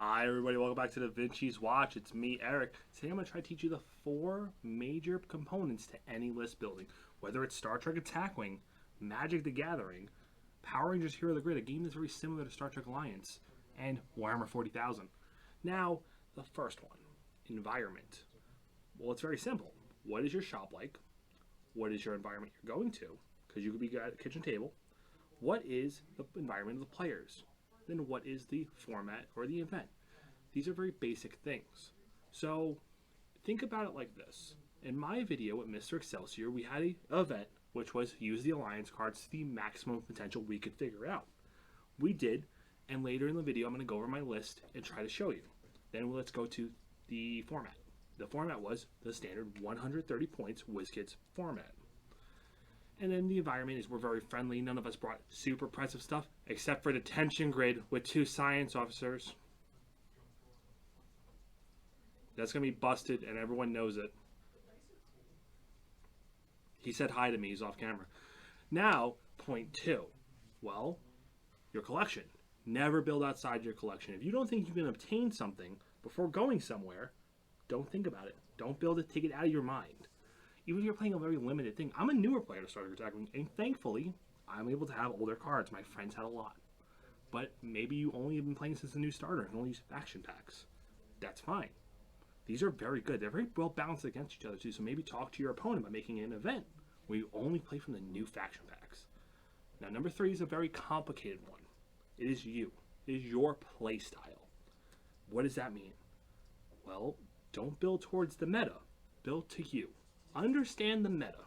Hi everybody, welcome back to Da Vinci's Watch. It's me, Eric. Today I'm going to try to teach you the 4 major components to any list building. Whether it's Star Trek Attack Wing, Magic the Gathering, Power Rangers Hero of the Grid, a game that's very similar to Star Trek Alliance, and Warhammer 40,000. Now, the first one, environment. Well, it's very simple. What is your shop like? What is your environment you're going to? Because you could be at a kitchen table. What is the environment of the players? Then what is the format or the event? These are very basic things. So think about it like this. In my video with Mr. Excelsior, we had an event which was use the alliance cards to the maximum potential we could figure out. We did, and later in the video I'm going to go over my list and try to show you. Then let's go to the format. The format was the standard 130 points WizKids format. And then the environment is we're very friendly. None of us brought super impressive stuff except for the tension grid with 2 science officers. That's going to be busted and everyone knows it. He said hi to me. He's off camera. Now, point 2. Well, your collection. Never build outside your collection. If you don't think you can obtain something before going somewhere, don't think about it. Don't build it. Take it out of your mind. Even if you're playing a very limited thing. I'm a newer player to Star Trek Attack Wing, and thankfully, I'm able to have older cards. My friends had a lot. But maybe you only have been playing since a new starter and only use faction packs. That's fine. These are very good. They're very well balanced against each other, too, so maybe talk to your opponent by making an event where you only play from the new faction packs. Now, number 3 is a very complicated one. It is you. It is your play style. What does that mean? Well, don't build towards the meta. Build to you. Understand the meta,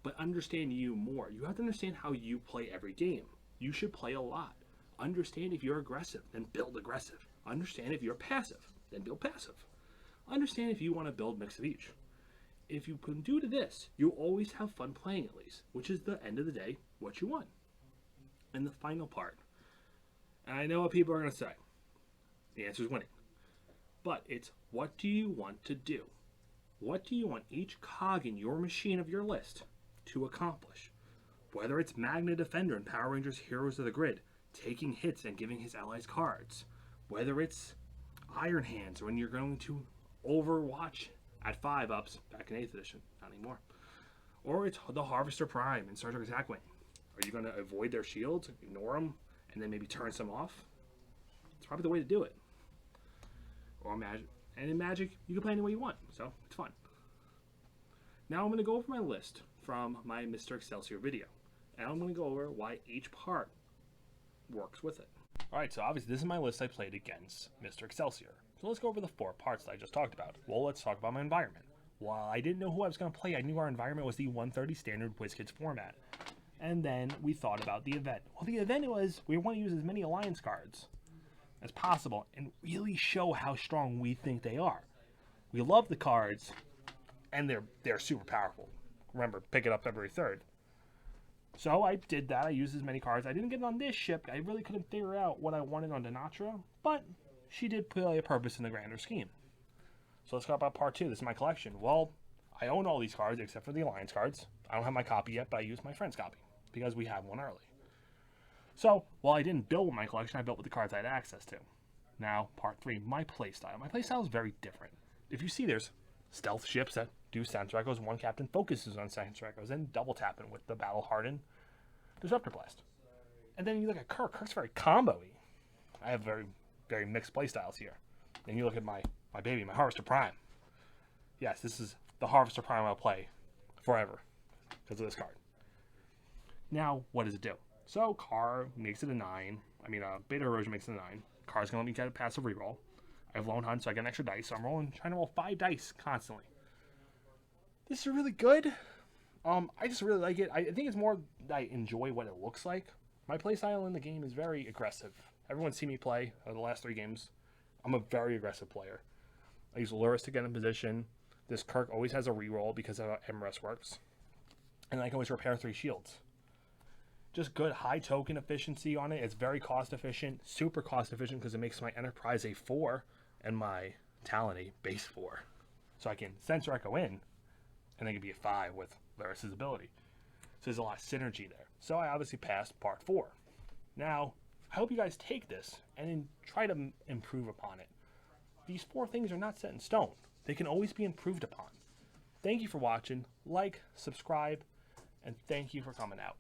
but understand you more. You have to understand how you play every game. You should play a lot. Understand if you're aggressive, then build aggressive. Understand if you're passive, then build passive. Understand if you want to build mix of each. If you can do to this, you'll always have fun playing at least, which is the end of the day, what you want. And the final part, and I know what people are going to say. The answer is winning. But it's what do you want to do? What do you want each cog in your machine of your list to accomplish? Whether it's Magna Defender and Power Rangers Heroes of the Grid, taking hits and giving his allies cards. Whether it's Iron Hands when you're going to Overwatch at 5-ups, back in 8th edition, not anymore. Or it's the Harvester Prime in Star Trek Attack Wing. Are you going to avoid their shields, ignore them, and then maybe turn some off? It's probably the way to do it. Or Magic. And in Magic, you can play any way you want, so it's fun. Now I'm going to go over my list from my Mr. Excelsior video. And I'm going to go over why each part works with it. Alright, so obviously this is my list I played against Mr. Excelsior. So let's go over the 4 parts that I just talked about. Well, let's talk about my environment. While I didn't know who I was going to play, I knew our environment was the 130 standard WizKids format. And then we thought about the event. Well, the event was we want to use as many alliance cards as possible and really show how strong we think they are. We love the cards and they're super powerful. Remember, pick it up February 3rd. So I did that. I used as many cards. I didn't get it on this ship. I really couldn't figure out what I wanted on Denatra, but she did play a purpose in the grander scheme. So let's talk about part 2. This is my collection. Well, I own all these cards except for the alliance cards. I don't have my copy yet, but I used my friend's copy because we have one early. So, while I didn't build with my collection, I built with the cards I had access to. Now, part 3, my playstyle. My playstyle is very different. If you see, there's stealth ships that do sense echoes. One captain focuses on sense echoes and double tapping with the battle-hardened Disruptor Blast. And then you look at Kirk. Kirk's very combo-y. I have very, very mixed playstyles here. Then you look at my baby, my Harvester Prime. Yes, this is the Harvester Prime I'll play forever because of this card. Now, what does it do? So, Car makes it a 9. Beta Erosion makes it a 9. Car's going to let me get a passive reroll. I have Lone Hunt, so I get an extra dice. So I'm trying to roll 5 dice constantly. This is really good. I just really like it. I think it's more that I enjoy what it looks like. My playstyle in the game is very aggressive. Everyone's seen me play the last 3 games. I'm a very aggressive player. I use Luris to get in position. This Kirk always has a reroll because of how MRS works. And I can always repair 3 shields. Just good high token efficiency on it. It's very cost efficient, super cost efficient because it makes my Enterprise a 4 and my Talon a base 4. So I can Sensor Echo in and then it can be a 5 with Laris's ability. So there's a lot of synergy there. So I obviously passed part 4. Now, I hope you guys take this and try to improve upon it. These 4 things are not set in stone. They can always be improved upon. Thank you for watching. Like, subscribe, and thank you for coming out.